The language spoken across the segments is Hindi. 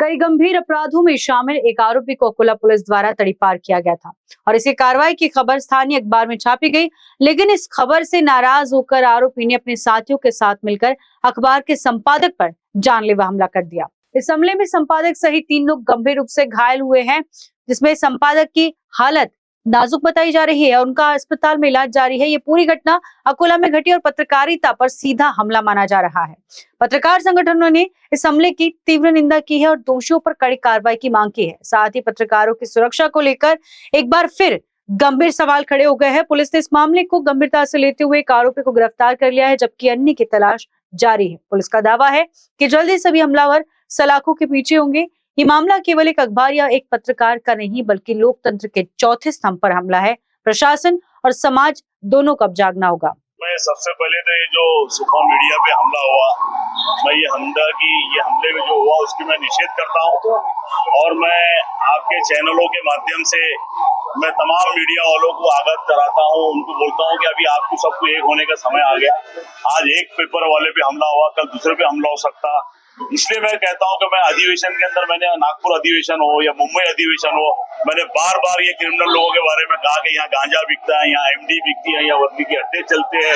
कई गंभीर अपराधों में शामिल एक आरोपी को अकोला पुलिस द्वारा तड़ीपार किया गया था और इसकी कार्रवाई की खबर स्थानीय अखबार में छापी गई। लेकिन इस खबर से नाराज होकर आरोपी ने अपने साथियों के साथ मिलकर अखबार के संपादक पर जानलेवा हमला कर दिया। इस हमले में संपादक सहित 3 लोग गंभीर रूप से घायल हुए हैं, जिसमें संपादक की हालत नाजुक बताई जा रही है और उनका अस्पताल में इलाज जारी है। ये पूरी घटना अकोला में घटी और पत्रकारिता पर सीधा हमला माना जा रहा है। पत्रकार संगठनों ने इस हमले की तीव्र निंदा की है और दोषियों पर कड़ी कार्रवाई की मांग की है। साथ ही पत्रकारों की सुरक्षा को लेकर एक बार फिर गंभीर सवाल खड़े हो गए हैं। पुलिस ने इस मामले को गंभीरता से लेते हुए एक आरोपी को गिरफ्तार कर लिया है, जबकि अन्य की तलाश जारी है। पुलिस का दावा है कि जल्दी सभी हमलावर सलाखों के पीछे होंगे। ये मामला केवल एक अखबार या एक पत्रकार का नहीं, बल्कि लोकतंत्र के चौथे स्तंभ पर हमला है। प्रशासन और समाज दोनों को अब जागना होगा। मैं सबसे पहले तो ये जो सुबह मीडिया पे हमला हुआ, मैं ये हमले में जो हुआ उसकी मैं निषेध करता हूँ और मैं आपके चैनलों के माध्यम से मैं तमाम मीडिया वालों को आगाह कराता हूँ, उनको बोलता हूँ कि अभी आपको सबको एक होने का समय आ गया। आज एक पेपर वाले पे हमला हुआ, कल दूसरे पे हमला हो सकता। इसलिए मैं कहता हूं कि मैं अधिवेशन के अंदर, मैंने नागपुर अधिवेशन हो या मुंबई अधिवेशन हो, मैंने बार बार ये क्रिमिनल लोगों के बारे में कहा कि यहाँ गांजा बिकता है, यहाँ एमडी बिकती है, यहाँ वर्दी के अड्डे चलते हैं।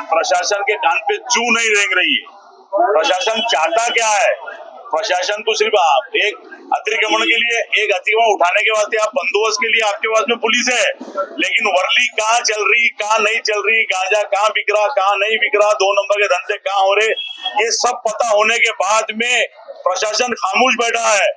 प्रशासन के कान पे जू नहीं रेंग रही है। प्रशासन चाहता क्या है? प्रशासन को सिर्फ एक अतिक्रमण के लिए, एक अतिक्रमण उठाने के वास्ते, आप बंदोबस्त के लिए आपके पास में पुलिस है, लेकिन वर्ली कहाँ चल रही, कहाँ नहीं चल रही, गांजा कहाँ बिक रहा, कहाँ नहीं बिक रहा, 2 नंबर के धंधे कहाँ हो रहे, ये सब पता होने के बाद में प्रशासन खामोश बैठा है।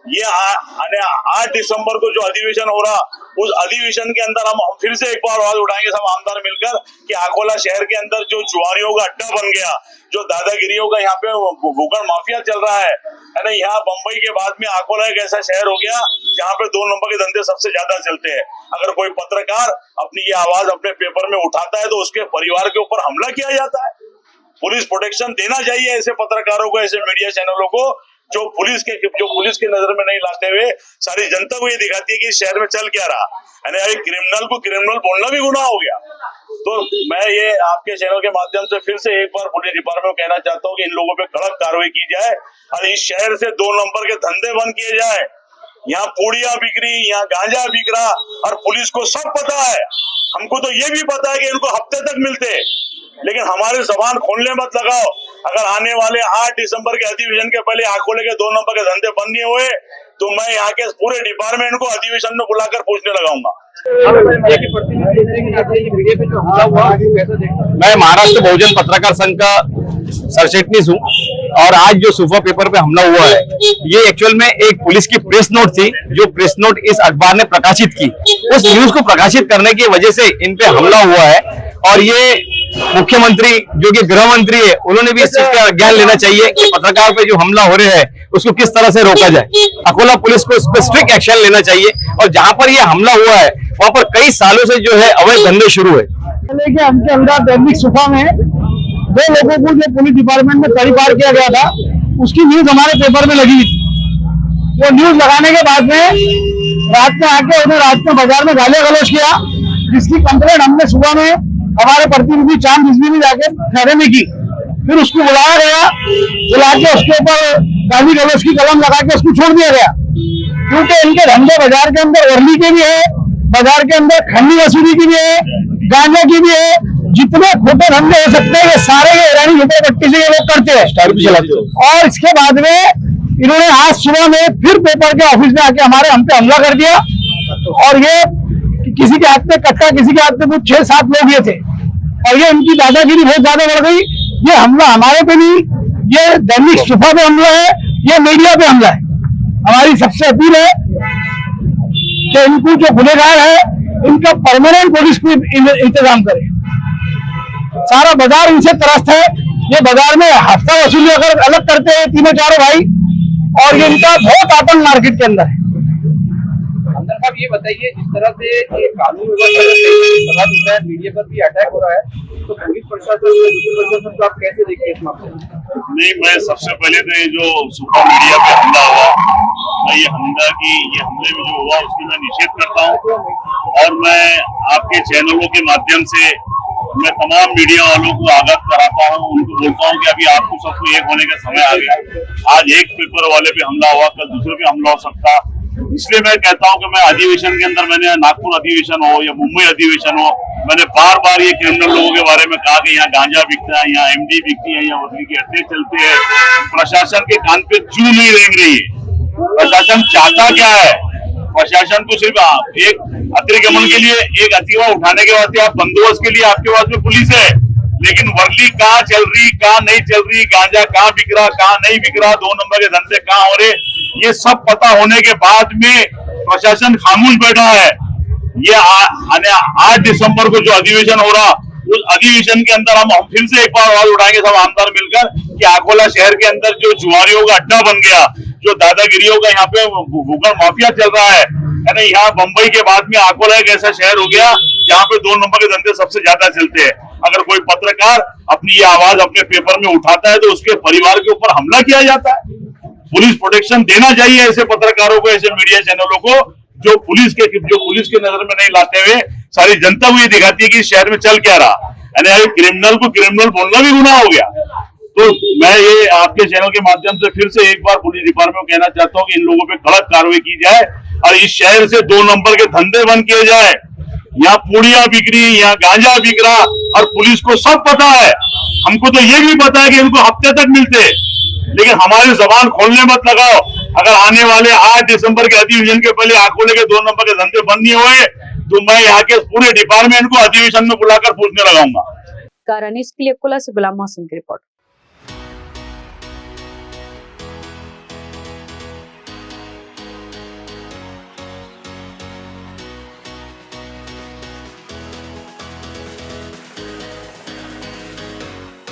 ये 8 दिसंबर को जो अधिवेशन हो रहा, उस अधिवेशन के अंदर हम फिर से एक बार आवाज उठाएंगे सब आमदार मिलकर कि अकोला शहर के अंदर जो जुआरियों का अड्डा बन गया, जो दादागिरियों का यहाँ पे भूखंड माफिया चल रहा है ना, यहाँ बंबई के बाद में अकोला एक ऐसा शहर हो गया जहाँ पे 2 नंबर के धंधे सबसे ज्यादा चलते हैं। अगर कोई पत्रकार अपनी ये आवाज अपने पेपर में उठाता है तो उसके परिवार के ऊपर हमला किया जाता है। पुलिस प्रोटेक्शन देना चाहिए ऐसे पत्रकारों को, ऐसे मीडिया चैनलों को जो पुलिस के नजर में नहीं लाते हुए सारी जनता को ये दिखाती है कि शहर में चल क्या रहा है। क्रिमिनल को क्रिमिनल बोलना भी गुनाह हो गया। तो मैं ये आपके चैनल के माध्यम से फिर से एक बार पुलिस डिपार्टमेंट को कहना चाहता हूँ कि इन लोगों पे कड़क कार्रवाई की जाए और इस शहर से 2 नंबर के धंधे बंद किए जाए। यहाँ पूड़ियां बिक रही, यहाँ गांजा बिक रहा और पुलिस को सब पता है। हमको तो ये भी पता है कि इनको हफ्ते तक मिलते, लेकिन हमारे जबान खोलने मत लगाओ। अगर आने वाले 8 दिसंबर के अधिवेशन के पहले अकोले के 2 नंबर के धंधे बंद नहीं हुए तो मैं यहाँ के पूरे डिपार्टमेंट को अधिवेशन में बुलाकर पूछने लगाऊंगा। मैं महाराष्ट्र बहुजन पत्रकार संघ का सरचिटनीस हूँ और आज जो सुबह पेपर पे हमला हुआ है, ये एक्चुअल में एक पुलिस की प्रेस नोट थी, जो प्रेस नोट इस अखबार ने प्रकाशित की। उस न्यूज को प्रकाशित करने की वजह से इन पे हमला हुआ है और ये मुख्यमंत्री जो कि गृह मंत्री है, उन्होंने भी इस चीज का ज्ञान लेना चाहिए कि पत्रकार पे जो हमला हो रहा है उसको किस तरह से रोका जाए। अकोला पुलिस को इस पर स्ट्रिक्ट एक्शन लेना चाहिए और जहां पर ये हमला हुआ है वहां पर कई सालों से जो है अवैध धंधे शुरू है। हमके अंदर दैनिक सुबह में 2 लोगों को जो पुलिस डिपार्टमेंट में तड़ीपार किया गया था, उसकी न्यूज हमारे पेपर में लगी थी। वो न्यूज लगाने के बाद में रात में आके उन्हें रात में बाजार में गालियां गलौज किया, जिसकी कंप्लेंट हमने सुबह में हमारे प्रतिनिधि चांद बिजली में जाके थाने में की। फिर उसको बुलाया गया, बुला के उसके ऊपर गाली गलौज की कलम लगा के उसको छोड़ दिया गया, क्योंकि इनके धंधे बाजार के अंदर वर्ली के भी है, बाजार के अंदर खंडी वसूली की भी है, गांजा की भी है। जितने खोटे धंधे हो सकते हैं ये सारे ईरानी झोपड़पट्टी से ये लोग करते हैं। और इसके बाद में इन्होंने आज सुबह में फिर पेपर के ऑफिस में आके हम पे हमला कर दिया और ये किसी के हाथ में कट्टा, किसी के हाथ में कुछ 6-7 लोग ये थे और ये इनकी दादागिरी बहुत ज्यादा बढ़ गई। ये हमला हमारे पे नहीं, ये दैनिक सुबह पे हमला है, ये मीडिया पे हमला है। हमारी सबसे अपील है कि इनको जो गुनहगार है इनका परमानेंट पुलिस को इंतजाम करे। सारा बाजार इनसे त्रस्त है। ये बाजार में हफ्ता वसूली अगर अलग करते हैं 3-4 भाई, और ये इनका बहुत आतंक मार्केट के अंदर है। अंदर साहब ये बताइए, जिस तरह से ये कानून व्यवस्था मीडिया पर भी अटैक हो रहा है, तो पुलिस प्रशासन को आप कैसे देखते हैं इस मामले में? नहीं, मैं सबसे पहले तो ये जो सुबह मीडिया पे हमला हुआ, मैं ये हमले में जो हुआ उसकी मैं निषेध करता हूँ और मैं आपके चैनलों के माध्यम से मैं तमाम मीडिया वालों को आगाह कराता हूँ, उनको बोलता हूँ कि अभी आपको सबको एक होने का समय आ गया। आज एक पेपर वाले पे हमला हुआ, कल दूसरे पे हमला हो सकता। इसलिए मैं कहता हूँ कि मैं अधिवेशन के अंदर, मैंने नागपुर अधिवेशन हो या मुंबई अधिवेशन हो, मैंने बार बार ये क्रिमिनल लोगों के बारे में कहा कि यहाँ गांजा बिकता है, यहाँ एमडी बिकती है, यहाँ वर्दी के अड्डे चलते हैं। प्रशासन के कान पे जू नहीं रेंग रही है। प्रशासन चाहता क्या है? प्रशासन को सिर्फ एक अतिक्रमण के लिए, एक अतिवा उठाने के वास्ते, आप बंदोबस्त के लिए आपके पास में पुलिस है, लेकिन वर्दी कहाँ चल रही, कहाँ नहीं चल रही, गांजा कहाँ बिक रहा, कहाँ नहीं बिक रहा, 2 नंबर के धंधे कहाँ हो रहे, ये सब पता होने के बाद में प्रशासन खामोश बैठा है। ये 8 दिसंबर को जो अधिवेशन हो रहा, उस अधिवेशन के अंदर हम फिर से एक बार आवाज उठाएंगे सब आमदार मिलकर कि अकोला शहर के अंदर जो जुआरियों का अड्डा बन गया, जो दादागिरियों का यहाँ पे भूखा माफिया चल रहा है ना, यहाँ बंबई के बाद में अकोला एक ऐसा शहर हो गया जहाँ पे 2 नंबर के धंधे सबसे ज्यादा चलते हैं। अगर कोई पत्रकार अपनी ये आवाज अपने पेपर में उठाता है तो उसके परिवार के ऊपर हमला किया जाता है। पुलिस प्रोटेक्शन देना चाहिए ऐसे पत्रकारों को, ऐसे मीडिया चैनलों को जो पुलिस के नजर में नहीं लाते हुए सारी जनता को ये दिखाती है कि शहर में चल क्या रहा। यानी क्रिमिनल को क्रिमिनल बोलना भी गुनाह हो गया। तो मैं ये आपके चैनल के माध्यम से फिर से एक बार पुलिस डिपार्टमेंट को कहना चाहता हूँ कि इन लोगों पे कड़क कार्रवाई की जाए और इस शहर से 2 नंबर के धंधे बंद किए जाए। यहाँ पूड़ियां बिक रही, यहाँ गांजा बिक रहा और पुलिस को सब पता है। हमको तो ये भी पता है कि इनको हफ्ते तक मिलते, लेकिन हमारी जबान खोलने मत लगाओ। अगर आने वाले 8 दिसंबर के अधिवेशन के पहले अकोले के 2 नंबर के धंधे बंद नहीं हुए तो मैं यहाँ के पूरे डिपार्टमेंट को अधिवेशन में बुलाकर पूछने लगाऊंगा। न्यूज़ के लिए अकोला से गुलाम मोहसिन की रिपोर्ट।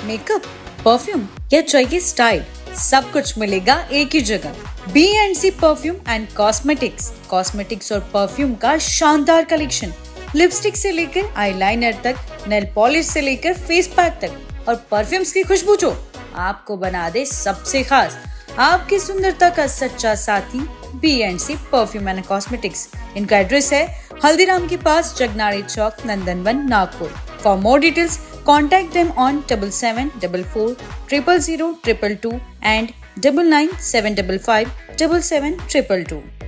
मेकअप, परफ्यूम या चाहिए स्टाइल, सब कुछ मिलेगा एक ही जगह। B&C परफ्यूम एंड कॉस्मेटिक्स और परफ्यूम का शानदार कलेक्शन। लिपस्टिक से लेकर आईलाइनर तक, नेल पॉलिश से लेकर फेस पैक तक और परफ्यूम्स की खुशबू जो आपको बना दे सबसे खास। आपकी सुंदरता का सच्चा साथी B&C परफ्यूम एंड कॉस्मेटिक्स। इनका एड्रेस है हल्दीराम के पास, Jagnadi Chowk, Nandanvan, Nagpur. For more details contact them on 7744 000 222 and 99 755 77 222.